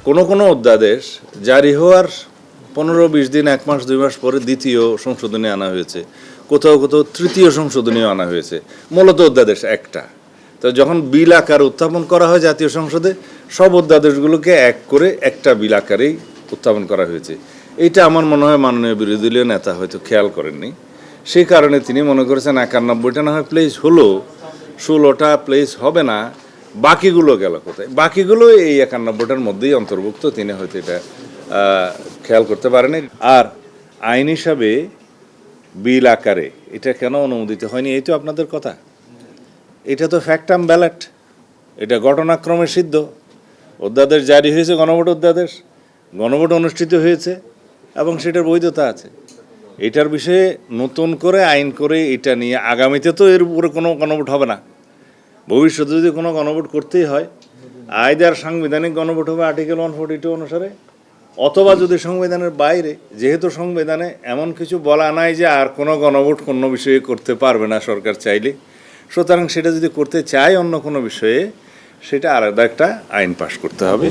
কোনো অধ্যাদেশ জারি হওয়ার 15-20 দিন, 1 মাস 2 মাস পরে দ্বিতীয় সংশোধনী আনা হয়েছে, কোথাও কোথাও তৃতীয় সংশোধনীও আনা হয়েছে। মূলত অধ্যাদেশ একটা। তো যখন বিল আকার উত্থাপন করা হয় জাতীয় সংসদে, সব অধ্যাদেশগুলোকে এক করে একটা বিল আকারেই উত্থাপন করা হয়েছে। এইটা আমার মনে হয় মাননীয় বিরোধী দলীয় নেতা হয়তো খেয়াল করেননি। সেই কারণে তিনি মনে করেছেন 91টা না হয় প্লেস হলো, 16টা প্লেস হবে না, বাকিগুলো গেল কোথায়? বাকিগুলো এই 91টার মধ্যেই অন্তর্ভুক্ত। তিনি হয়তো এটা খেয়াল করতে পারেনি। আর আইন হিসাবে বিল আকারে এটা কেন অনুমোদিত হয়নি, এই তো আপনাদের কথা। এটা তো ফ্যাক্টাম ব্যালট, এটা ঘটনাক্রমে সিদ্ধ। অধ্যাদেশ জারি হয়েছে, গণভোট অধ্যাদেশ, গণভোট অনুষ্ঠিত হয়েছে এবং সেটার বৈধতা আছে। এটার বিষয়ে নতুন করে আইন করে এটা নিয়ে আগামীতে তো এর উপরে কোনো গণভোট হবে না। ভবিষ্যতে যদি কোনো গণভোট করতেই হয়, আইদার সাংবিধানিক গণভোট হবে আর্টিকেল 142 অনুসারে, অথবা যদি সংবিধানের বাইরে, যেহেতু সংবিধানে এমন কিছু বলা নাই যে আর কোনো গণভোট কোনো বিষয়ে করতে পারবে না সরকার চাইলে, সুতরাং সেটা যদি করতে চায় অন্য কোনো বিষয়ে, সেটা আলাদা একটা আইন পাশ করতে হবে।